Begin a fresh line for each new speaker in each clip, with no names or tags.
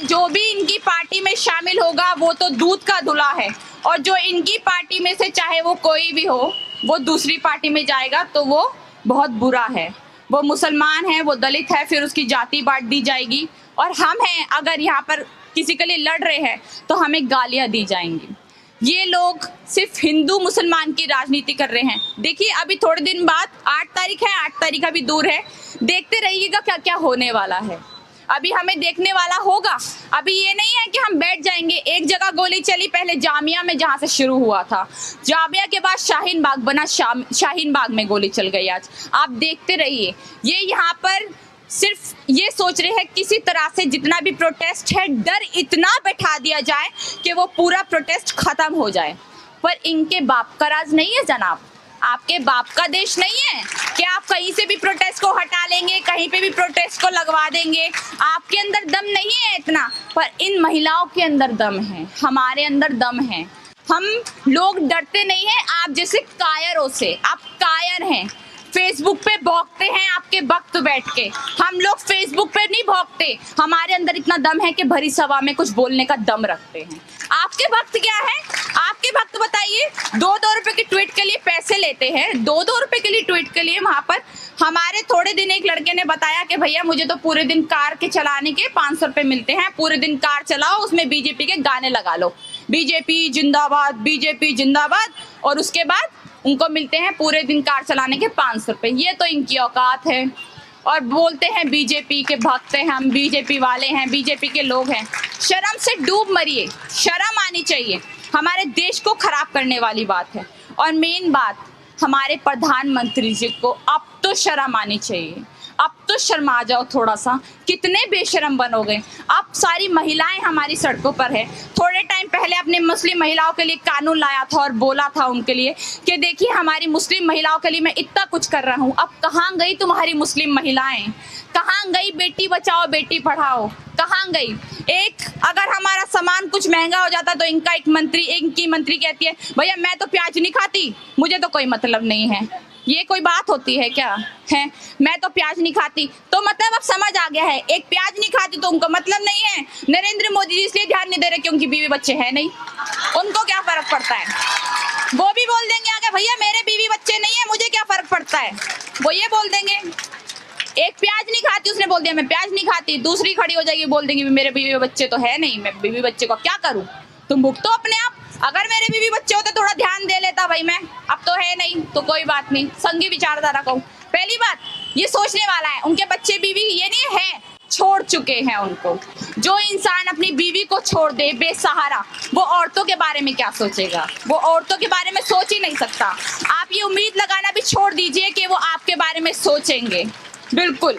जो भी इनकी पार्टी में शामिल होगा वो तो दूध का धुला है, और जो इनकी पार्टी में से चाहे वो कोई भी हो वो दूसरी पार्टी में जाएगा तो वो बहुत बुरा है। वो मुसलमान है, वो दलित है, फिर उसकी जाति बांट दी जाएगी, और हम हैं अगर यहाँ पर किसी के लिए लड़ रहे हैं तो हमें गालियाँ दी जाएंगी। ये लोग सिर्फ हिंदू मुसलमान की राजनीति कर रहे हैं। देखिए अभी थोड़े दिन बाद 8 तारीख है, 8 तारीख अभी दूर है, देखते रहिएगा क्या क्या होने वाला है। अभी हमें देखने वाला होगा। अभी ये नहीं है कि हम बैठ जाएंगे। एक जगह गोली चली पहले जामिया में, जहाँ से शुरू हुआ था, जामिया के बाद शाहीन बाग बना, शाहीन बाग में गोली चल गई आज। आप देखते रहिए। ये यहाँ पर सिर्फ ये सोच रहे हैं किसी तरह से जितना भी प्रोटेस्ट है डर इतना बैठा दिया जाए कि वो पूरा प्रोटेस्ट खत्म हो जाए। पर इनके बाप का राज नहीं है जनाब, आपके बाप का देश नहीं है कि आप कहीं से भी प्रोटेस्ट को हटा लेंगे, कहीं पे भी प्रोटेस्ट को लगवा देंगे। आपके अंदर दम नहीं है इतना, पर इन महिलाओं के अंदर दम है, हमारे अंदर दम है। हम लोग डरते नहीं हैं आप जैसे कायरों से। आप कायर हैं, फेसबुक पे भौंकते हैं आपके वक्त बैठ के। हम लोग फेसबुक पे नहीं भौंकते, हमारे अंदर इतना दम है कि भरी सभा में कुछ बोलने का दम रखते हैं। आपके वक्त क्या है? आपके वक्त बताइए। 2-2 रुपए की ट्वीट के लिए पैसे लेते हैं, 2-2 रुपए के लिए ट्वीट के लिए। वहां पर हमारे थोड़े दिन एक लड़के ने बताया कि भैया मुझे तो पूरे दिन कार के चलाने के 500 रुपए मिलते हैं, पूरे दिन कार चलाओ, उसमें बीजेपी के गाने लगा लो, बीजेपी जिंदाबाद, बीजेपी जिंदाबाद, और उसके बाद उनको मिलते हैं पूरे दिन कार चलाने के 500 रुपए। ये तो इनकी औकात है। और बोलते हैं बीजेपी के भक्त हैं हम, बीजेपी वाले हैं, बीजेपी के लोग हैं। शर्म से डूब मरिए, शर्म आनी चाहिए। हमारे देश को खराब करने वाली बात है। और मेन बात, हमारे प्रधानमंत्री जी को अब तो शर्म आनी चाहिए। अब तो शर्मा जाओ थोड़ा सा, कितने बेशरम बन हो गए। अब सारी महिलाएं हमारी सड़कों पर है। थोड़े टाइम पहले अपने मुस्लिम महिलाओं के लिए कानून लाया था और बोला था उनके लिए कि देखिए हमारी मुस्लिम महिलाओं के लिए मैं इतना कुछ कर रहा हूँ। अब कहाँ गई तुम्हारी मुस्लिम महिलाएं? कहाँ गई बेटी बचाओ बेटी पढ़ाओ? कहाँ गई? एक अगर हमारा सामान कुछ महंगा हो जाता तो इनकी मंत्री कहती है भैया मैं तो प्याज नहीं खाती, मुझे तो कोई मतलब नहीं है। ये कोई बात होती है क्या? है मैं तो प्याज नहीं खाती, तो मतलब अब समझ आ गया है, एक प्याज नहीं खाती तो उनको मतलब नहीं है। नरेंद्र मोदी जी इसलिए ध्यान नहीं दे रहे कि उनकी बीवी बच्चे हैं नहीं, उनको क्या फर्क पड़ता है? वो भी बोल देंगे आगे भैया मेरे बीवी बच्चे नहीं है, मुझे क्या फर्क पड़ता है, वो ये बोल देंगे। एक प्याज नहीं खाती, उसने बोल दिया मैं प्याज नहीं खाती, दूसरी खड़ी हो जाएगी बोल देंगे मेरे बीवी बच्चे तो है नहीं, मैं बीवी बच्चे को क्या करूं? तुम भुगतो अपने आप। अगर मेरे बीवी बच्चे होते थोड़ा ध्यान दे लेता भाई मैं, अब तो है नहीं तो कोई बात नहीं, संगी विचारधारा कहूं। पहली बात ये सोचने वाला है, उनके बच्चे बीवी ये नहीं है, छोड़ चुके हैं उनको। जो इंसान अपनी बीवी को छोड़ दे बेसहारा, वो औरतों के बारे में क्या सोचेगा? वो औरतों के बारे में सोच ही नहीं सकता। आप ये उम्मीद लगाना भी छोड़ दीजिए कि वो आपके बारे में सोचेंगे। बिल्कुल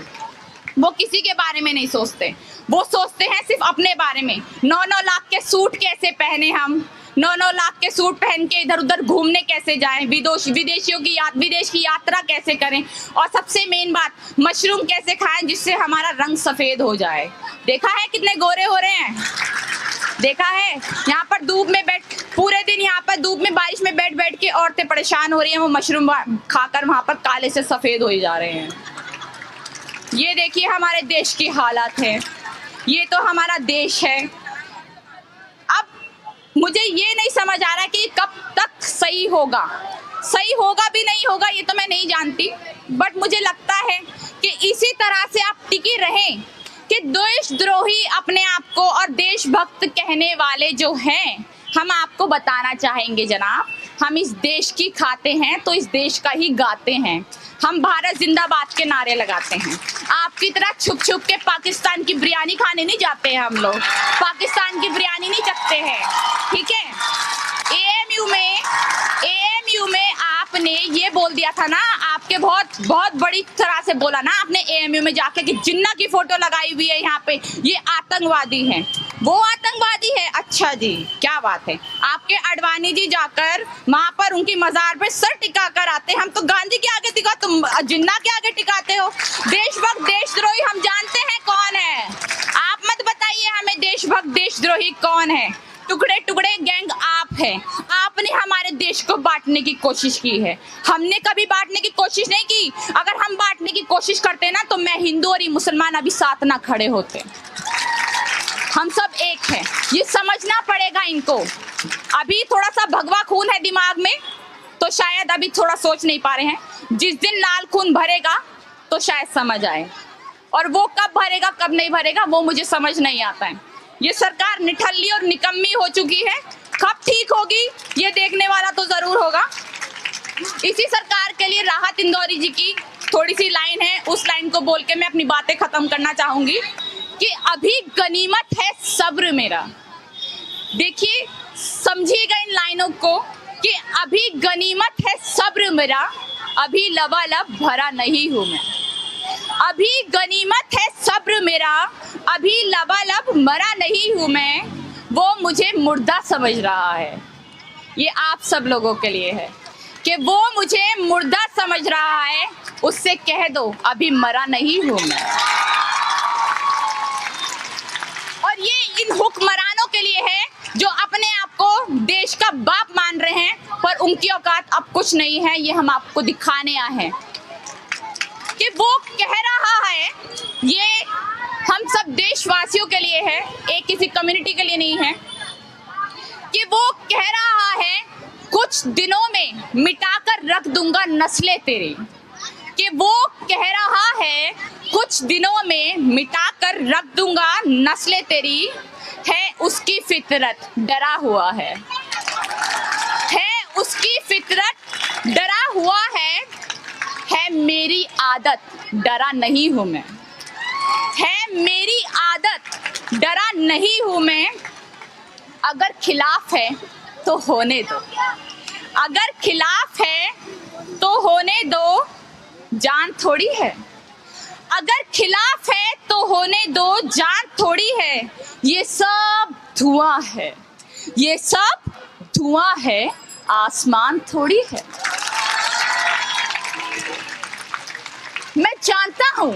वो किसी के बारे में नहीं सोचते, वो सोचते हैं सिर्फ अपने बारे में। 9-9 लाख के सूट कैसे पहने हम, 9-9 लाख के सूट पहन के इधर उधर घूमने कैसे जाएं, विदेश की यात्रा कैसे करें, और सबसे मेन बात मशरूम कैसे खाएं जिससे हमारा रंग सफेद हो जाए। देखा है कितने गोरे हो रहे हैं? देखा है यहाँ पर धूप में पूरे दिन यहाँ पर धूप में बारिश में बैठ के औरतें परेशान हो रही हैं, वो मशरूम खाकर वहां पर काले से सफेद हो जा रहे हैं। ये देखिए हमारे देश की हालत है, ये तो हमारा देश है। अब मुझे ये नहीं समझ आ रहा कि कब तक सही होगा भी नहीं होगा ये तो मैं नहीं जानती, बट मुझे लगता है कि इसी तरह से आप टिके रहें कि देशद्रोही अपने आप को और देशभक्त कहने वाले जो हैं, हम आपको बताना चाहेंगे जनाब, हम इस देश की खाते हैं तो इस देश का ही गाते हैं। हम भारत जिंदाबाद के नारे लगाते हैं। आपकी तरह छुप छुप के पाकिस्तान की बिरयानी खाने नहीं जाते हैं हम लोग, पाकिस्तान की बिरयानी नहीं चखते हैं, ठीक है? एएमयू में आपने ये बोल दिया था ना, आपके बहुत बड़ी तरह से बोला ना आपने एएमयू में जाके कि जिन्ना की फोटो लगाई हुई है यहाँ पे, ये आतंकवादी है। वो आतंकवादी है? अच्छा जी क्या बात है। आपके अडवाणी जी जाकर वहां पर उनकी मजार पे सर टिका कर आते, हम तो गांधी के आगे टिका, तुम जिन्ना के आगे टिकाते हो। देशभक्त देशद्रोही हम जानते हैं कौन है, आप मत बताइए हमें देशभक्त देशद्रोही कौन है। टुकड़े टुकड़े गैंग आप हैं। आपने हमारे देश को बांटने की कोशिश की है, हमने कभी बांटने की कोशिश नहीं की। अगर हम बांटने की कोशिश करते ना तो मैं हिंदू और ये मुसलमान अभी साथ ना खड़े होते। हम सब एक हैं, ये समझना पड़ेगा इनको। अभी थोड़ा सा भगवा खून है दिमाग में, तो शायद अभी थोड़ा सोच नहीं पा रहे हैं। जिस दिन लाल खून भरेगा तो शायद समझ आए, और वो कब भरेगा कब नहीं भरेगा वो मुझे समझ नहीं आता है। ये सरकार निठल्ली और निकम्मी हो चुकी है, कब ठीक होगी ये देखने वाला तो जरूर होगा। इसी सरकार के लिए राहत इंदौरी जी की थोड़ी सी लाइन है, उस लाइन को बोल के मैं अपनी बातें खत्म करना चाहूंगी कि अभी गनीमत है सब्र मेरा। देखिए, समझिएगा इन लाइनों को कि अभी गनीमत है सब्र मेरा, अभी लबालब भरा नहीं हूं मैं। अभी गनीमत है सब्र मेरा, अभी लबालब मरा नहीं हूं मैं। वो मुझे मुर्दा समझ रहा है, ये आप सब लोगों के लिए है कि वो मुझे मुर्दा समझ रहा है, उससे कह दो अभी मरा नहीं हूं मैं। और ये इन हुक्मरानों के लिए है जो अपने आप को देश का बाप मान रहे हैं, पर उनकी औकात अब कुछ नहीं है। ये हम आपको दिखाने आए हैं कि वो कह रहा है, ये हम सब देशवासियों के लिए है, एक किसी कम्युनिटी के लिए नहीं है, कि वो कह रहा है कुछ दिनों में मिटाकर रख दूंगा नस्लें तेरी। कि वो कह रहा है कुछ दिनों में मिटाकर रख दूंगा नस्लें तेरी, है उसकी फितरत डरा हुआ है उसकी फितरत डरा हुआ है मेरी आदत डरा नहीं हूं मैं, है मेरी आदत डरा नहीं हूं मैं। अगर खिलाफ है तो होने दो, अगर खिलाफ है तो होने दो, जान थोड़ी है। अगर खिलाफ है तो होने दो, जान थोड़ी है। ये सब धुआं है, ये सब धुआं है, आसमान थोड़ी है। मैं जानता हूं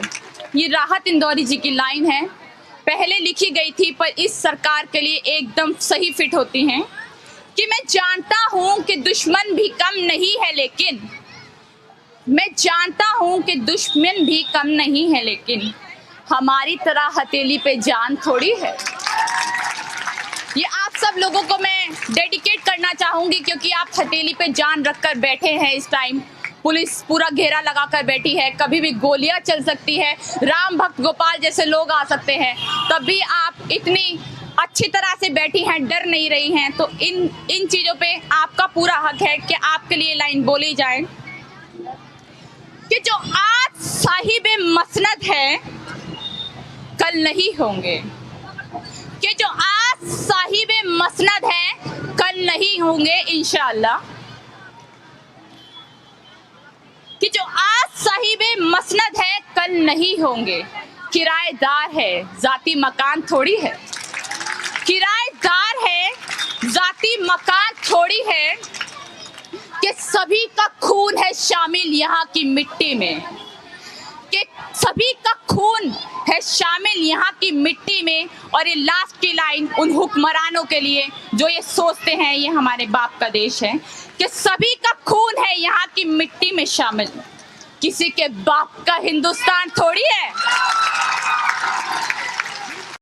ये राहत इंदौरी जी की लाइन है, पहले लिखी गई थी पर इस सरकार के लिए एकदम सही फिट होती हैं कि मैं जानता हूं कि दुश्मन भी कम नहीं है, लेकिन मैं जानता हूं कि दुश्मन भी कम नहीं है, लेकिन हमारी तरह हथेली पे जान थोड़ी है। ये आप सब लोगों को मैं डेडिकेट करना चाहूंगी क्योंकि आप हथेली पे जान रखकर बैठे हैं। इस टाइम पुलिस पूरा घेरा लगाकर बैठी है, कभी भी गोलियां चल सकती है, राम भक्त गोपाल जैसे लोग आ सकते हैं, तब भी आप इतनी अच्छी तरह से बैठी हैं, डर नहीं रही हैं। तो इन चीज़ों पे आपका पूरा हक है कि आपके लिए लाइन बोली जाए कि जो आज साहिबे मसनद है कल नहीं होंगे, कि जो आज साहिबे मसनद है कल नहीं होंगे इंशाअल्लाह, कि जो आज साहिबे मसनद है कल नहीं होंगे। किराएदार है जाती मकान थोड़ी है, किराएदार है जाती मकान थोड़ी है, कि सभी का खून है शामिल यहाँ की मिट्टी में, कि सभी का खून है शामिल यहाँ की मिट्टी में। और ये लास्ट की लाइन उन हुक्मरानों के लिए जो ये सोचते हैं ये हमारे बाप का देश है, कि सभी का खून है यहाँ की मिट्टी में शामिल, किसी के बाप का हिंदुस्तान थोड़ी है।